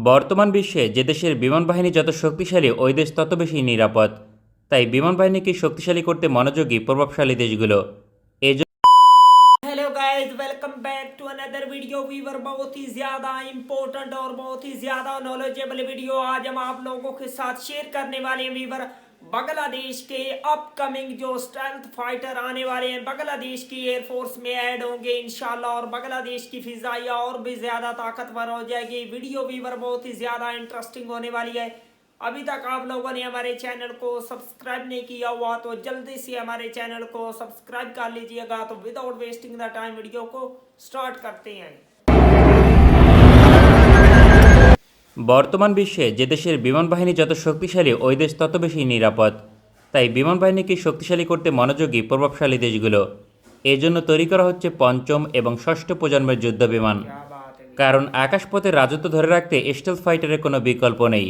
বর্তমান বিশ্বে যে দেশের বিমান বাহিনী যত শক্তিশালী ওই দেশ তত বেশি নিরাপদ। তাই বিমান বাহিনীকে শক্তিশালী করতে মনোযোগী প্রভাবশালী দেশগুলো। এজন্য hello guys, welcome back to another video viewer. बहुत ही ज़्यादा इम्पोर्टेंट और बहुत ही ज़्यादा नॉलेजेबल वीडियो आज हम आप लोगों के साथ शेयर करने वाले हैं वीवर। बांग्लादेश के अपकमिंग जो स्ट्रेंथ फाइटर आने वाले हैं बांग्लादेश की एयरफोर्स में ऐड होंगे इंशाल्लाह, और बांग्लादेश की फिजाइया और भी ज़्यादा ताकतवर हो जाएगी। वीडियो वीवर बहुत ही ज़्यादा इंटरेस्टिंग होने वाली है। अभी तक आप लोगों ने हमारे चैनल को सब्सक्राइब नहीं किया हुआ तो जल्दी से हमारे चैनल को सब्सक्राइब कर लीजिएगा। तो without wasting the time video को स्टार्ट करते हैं। বর্তমান বিশ্বে যে দেশের বিমান বাহিনী যত শক্তিশালী ওই দেশ তত বেশি নিরাপদ। তাই বিমান বাহিনীকে শক্তিশালী করতে মনোযোগী প্রভাবশালী দেশগুলো। এজন্য তৈরি করা হচ্ছে পঞ্চম এবং ষষ্ঠ প্রজন্মের যুদ্ধ বিমান। কারণ আকাশপথে রাজত্ব ধরে রাখতে স্টেলথ ফাইটারের কোনো বিকল্প নেই।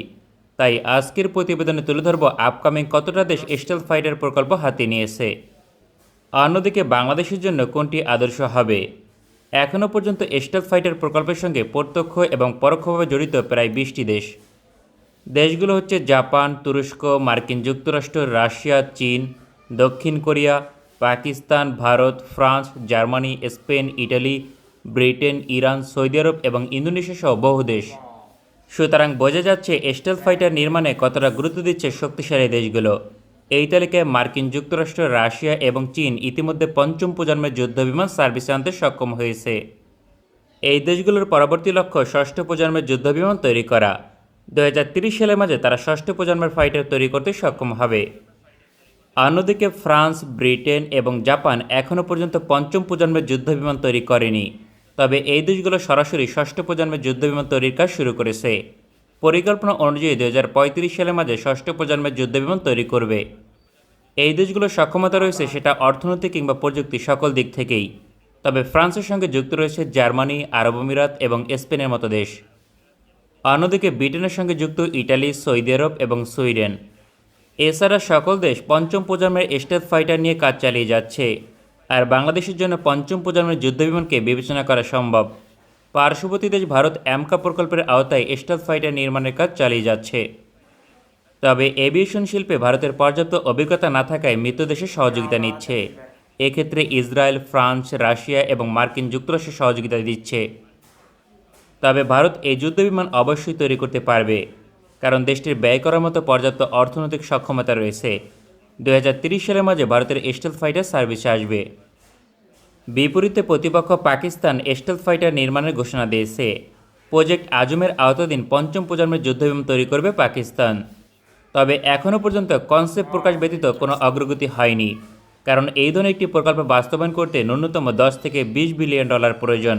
তাই আজকের প্রতিবেদনে তুলে ধরব আপকামিং কতটা দেশ স্টেলথ ফাইটার প্রকল্প হাতে নিয়েছে। অন্যদিকে বাংলাদেশের জন্য কোনটি আদর্শ হবে। এখনও পর্যন্ত স্টেলথ ফাইটার প্রকল্পের সঙ্গে প্রত্যক্ষ এবং পরোক্ষভাবে জড়িত প্রায় 20টি দেশ। দেশগুলো হচ্ছে জাপান, তুরস্ক, মার্কিন যুক্তরাষ্ট্র, রাশিয়া, চীন, দক্ষিণ Korea, Pakistan, Bharat, France, Germany, Spain, Italy, Britain, Iran, Saudi Arab এবং ইন্দোনেশিয়া সহ বহু দেশ। সুতরাং বোঝা যাচ্ছে স্টেলথ ফাইটার নির্মাণে কতটা গুরুত্ব দিচ্ছে শক্তিশালী দেশগুলো। এই তালিকায় মার্কিন যুক্তরাষ্ট্র, রাশিয়া এবং চীন ইতিমধ্যে পঞ্চম প্রজন্মের যুদ্ধবিমান সার্ভিসে আনতে সক্ষম হয়েছে। এই দেশগুলোর পরবর্তী লক্ষ্য ষষ্ঠ প্রজন্মের যুদ্ধবিমান তৈরি করা। 2030 সালের মাঝে তারা ষষ্ঠ প্রজন্মের ফাইটার তৈরি করতে সক্ষম হবে। অন্যদিকে ফ্রান্স, ব্রিটেন এবং জাপান এখনও পর্যন্ত পঞ্চম প্রজন্মের যুদ্ধবিমান তৈরি করেনি। তবে এই দেশগুলো সরাসরি ষষ্ঠ প্রজন্মের যুদ্ধবিমান তৈরির কাজ শুরু করেছে। পরিকল্পনা অনুযায়ী 2035 সালের মাঝে ষষ্ঠ প্রজন্মের যুদ্ধবিমান তৈরি করবে। এই দেশগুলোর সক্ষমতা রয়েছে সেটা অর্থনৈতিক কিংবা প্রযুক্তি সকল দিক থেকেই। তবে ফ্রান্সের সঙ্গে যুক্ত রয়েছে জার্মানি, আরব আমিরাত এবং স্পেনের মতো দেশ। অন্যদিকে ব্রিটেনের সঙ্গে যুক্ত ইটালি, সৌদি আরব এবং সুইডেন। এছাড়া সকল দেশ পঞ্চম প্রজন্মের স্টেলথ ফাইটার নিয়ে কাজ চালিয়ে যাচ্ছে। আর বাংলাদেশের জন্য পঞ্চম প্রজন্মের যুদ্ধবিমানকে বিবেচনা করা সম্ভব। পার্শ্ববর্তী দেশ ভারত অ্যামকা প্রকল্পের আওতায় স্টেলথ ফাইটার নির্মাণের কাজ চালিয়ে যাচ্ছে। তবে এভিয়েশন শিল্পে ভারতের পর্যাপ্ত অভিজ্ঞতা না থাকায় মিত্র দেশের সহযোগিতা নিচ্ছে। এক্ষেত্রে ইসরায়েল, ফ্রান্স, রাশিয়া এবং মার্কিন যুক্তরাষ্ট্র সহযোগিতা দিচ্ছে। তবে ভারত এই যুদ্ধবিমান অবশ্যই তৈরি করতে পারবে, কারণ দেশটির ব্যয় করার মতো পর্যাপ্ত অর্থনৈতিক সক্ষমতা রয়েছে। 2030 সালের মাঝে ভারতের স্টেলথ ফাইটার সার্ভিসে আসবে। বিপরীতে প্রতিপক্ষ পাকিস্তান স্টেলথ ফাইটার নির্মাণের ঘোষণা দিয়েছে। প্রজেক্ট আজমের আওতাধীন পঞ্চম প্রজন্মের যুদ্ধবিমান তৈরি করবে পাকিস্তান। তবে এখনও পর্যন্ত কনসেপ্ট প্রকাশ ব্যতীত কোনো অগ্রগতি হয়নি, কারণ এই ধরনের একটি প্রকল্প বাস্তবায়ন করতে ন্যূনতম 10 থেকে 20 বিলিয়ন ডলার প্রয়োজন।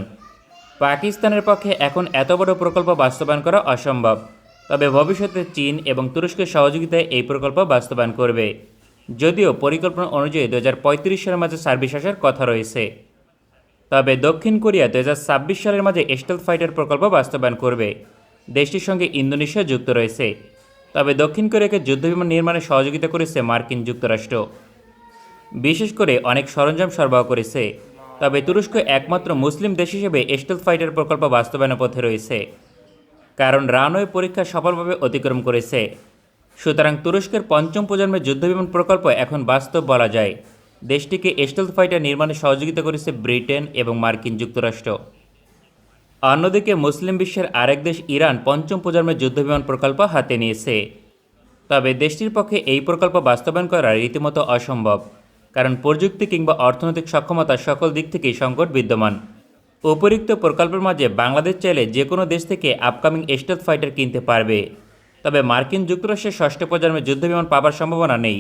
পাকিস্তানের পক্ষে এখন এত বড় প্রকল্প বাস্তবায়ন করা অসম্ভব। তবে ভবিষ্যতে চীন এবং তুরস্কের সহযোগিতায় এই প্রকল্প বাস্তবায়ন করবে। যদিও পরিকল্পনা অনুযায়ী 2035 সালের মাঝে সার্ভিস আসার কথা রয়েছে। তবে দক্ষিণ কোরিয়া 2026 সালের মাঝে স্টেলথ ফাইটার প্রকল্প বাস্তবায়ন করবে। দেশটির সঙ্গে ইন্দোনেশিয়া যুক্ত রয়েছে। তবে দক্ষিণ কোরিয়াকে যুদ্ধবিমান নির্মাণে সহযোগিতা করেছে মার্কিন যুক্তরাষ্ট্র, বিশেষ করে অনেক সরঞ্জাম সরবরাহ করেছে। তবে তুরস্ক একমাত্র মুসলিম দেশ হিসেবে স্টেলথ ফাইটার প্রকল্প বাস্তবায়নের পথে রয়েছে, কারণ রানওয়ে পরীক্ষা সফলভাবে অতিক্রম করেছে। সুতরাং তুরস্কের পঞ্চম প্রজন্মের যুদ্ধবিমান প্রকল্প এখন বাস্তব বলা যায়। দেশটিকে স্টেলথ ফাইটার নির্মাণে সহযোগিতা করেছে ব্রিটেন এবং মার্কিন যুক্তরাষ্ট্র। অন্যদিকে মুসলিম বিশ্বের আরেক দেশ ইরান পঞ্চম প্রজন্মের যুদ্ধবিমান প্রকল্প হাতে নিয়েছে। তবে দেশটির পক্ষে এই প্রকল্প বাস্তবায়ন করা রীতিমতো অসম্ভব, কারণ প্রযুক্তি কিংবা অর্থনৈতিক সক্ষমতা সকল দিক থেকেই সংকট বিদ্যমান। উপরিক্ত প্রকল্পের মাঝে বাংলাদেশ চাইলে যে কোনো দেশ থেকে আপকামিং স্টেলথ ফাইটার কিনতে পারবে। তবে মার্কিন যুক্তরাষ্ট্রের ষষ্ঠ প্রজন্মের যুদ্ধবিমান পাবার সম্ভাবনা নেই।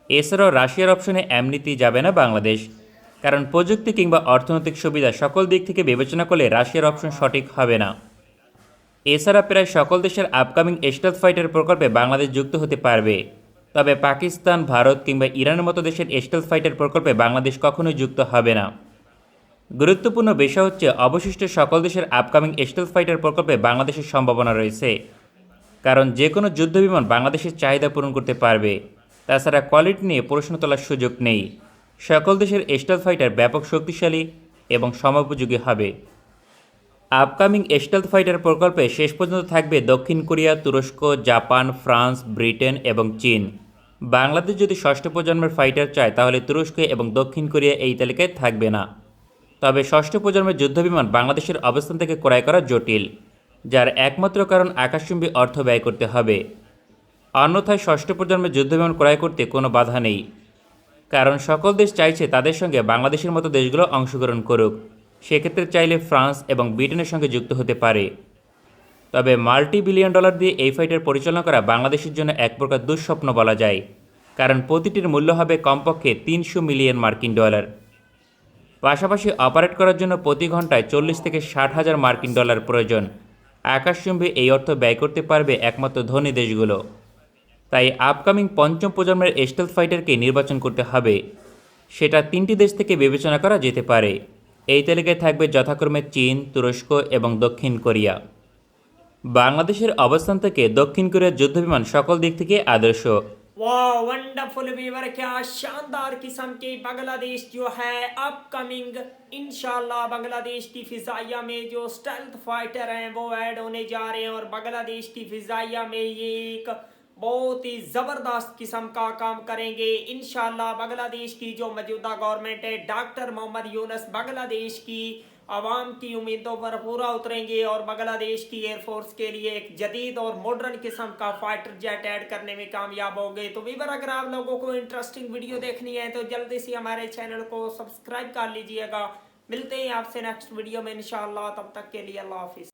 এছাড়াও রাশিয়ার অপশনে এমনিতেই যাবে না বাংলাদেশ, কারণ প্রযুক্তি কিংবা অর্থনৈতিক সুবিধা সকল দিক থেকে বিবেচনা করলে রাশিয়ার অপশন সঠিক হবে না। এছাড়া প্রায় সকল দেশের আপকামিং স্টেলথ ফাইটার প্রকল্পে বাংলাদেশ যুক্ত হতে পারবে। তবে পাকিস্তান, ভারত কিংবা ইরানের মতো দেশের স্টেলথ ফাইটার প্রকল্পে বাংলাদেশ কখনোই যুক্ত হবে না। গুরুত্বপূর্ণ বিষয় হচ্ছে অবশিষ্ট সকল দেশের আপকামিং স্টেলথ ফাইটার প্রকল্পে বাংলাদেশের সম্ভাবনা রয়েছে, কারণ যে কোনো যুদ্ধবিমান বাংলাদেশের চাহিদা পূরণ করতে পারবে। তাছাড়া কোয়ালিটি নিয়ে প্রশ্ন তোলার সুযোগ নেই। সকল দেশের স্টেলথ ফাইটার ব্যাপক শক্তিশালী এবং সময়োপযোগী হবে। আপকামিং স্টেলথ ফাইটার প্রকল্পে শেষ পর্যন্ত থাকবে দক্ষিণ কোরিয়া, তুরস্ক, জাপান, ফ্রান্স, ব্রিটেন এবং চীন। বাংলাদেশ যদি ষষ্ঠ প্রজন্মের ফাইটার চায় তাহলে তুরস্ক এবং দক্ষিণ কোরিয়া এই তালিকায় থাকবে না। তবে ষষ্ঠ প্রজন্মের যুদ্ধবিমান বাংলাদেশের অবস্থান থেকে ক্রয় করা জটিল, যার একমাত্র কারণ আকাশচুম্বী অর্থ ব্যয় করতে হবে। অন্যথায় ষষ্ঠ প্রজন্মের যুদ্ধবিমান ক্রয় করতে কোনো বাধা নেই, কারণ সকল দেশ চাইছে তাদের সঙ্গে বাংলাদেশের মতো দেশগুলো অংশগ্রহণ করুক। সেক্ষেত্রে চাইলে ফ্রান্স এবং ব্রিটেনের সঙ্গে যুক্ত হতে পারে। তবে $multi-billion দিয়ে এই ফাইটার পরিচালনা করা বাংলাদেশের জন্য এক প্রকার দুঃস্বপ্ন বলা যায়, কারণ প্রতিটির মূল্য হবে কমপক্ষে $300 মিলিয়ন। পাশাপাশি অপারেট করার জন্য প্রতি ঘন্টায় 40 থেকে 60,000 মার্কিন ডলার প্রয়োজন। আকাশচুম্বী এই অর্থ ব্যয় করতে পারবে একমাত্র ধনী দেশগুলো। তাই আপকামিং পঞ্চম প্রজন্মের স্টেলথ ফাইটারকে নির্বাচন করতে হবে। সেটা 3টি দেশ থেকে বিবেচনা করা যেতে পারে। এই তালিকায় থাকবে যথাক্রমে চীন, তুরস্ক এবং দক্ষিণ কোরিয়া। বাংলাদেশের অবস্থান থেকে দক্ষিণ কোরিয়ার যুদ্ধবিমান সকল দিক থেকে আদর্শ। वाह वंडरफुल वीवर, क्या शानदार किस्म के बांग्लादेश जो है अपकमिंग इंशाल्लाह बांग्लादेश की फिजाइया में जो स्टेल्थ फाइटर हैं वो ऐड होने जा रहे हैं और बांग्लादेश की फिजाइया में ये एक बहुत ही ज़बरदस्त किस्म का काम करेंगे इंशाल्लाह। बांग्लादेश की जो मौजूदा गवर्नमेंट है डॉक्टर मोहम्मद यूनुस बांग्लादेश की आवाम की उम्मीदों पर पूरा उतरेंगे और बांग्लादेश की एयरफोर्स के लिए एक जदीद और मॉडर्न किस्म का फाइटर जेट ऐड करने में कामयाब हो गए। तो वीवर अगर आप लोगों को इंटरेस्टिंग वीडियो देखनी है तो जल्दी से हमारे चैनल को सब्सक्राइब कर लीजिएगा। मिलते हैं आपसे नेक्स्ट वीडियो में इंशाल्लाह, तब तक के लिए अल्लाह हाफिज़।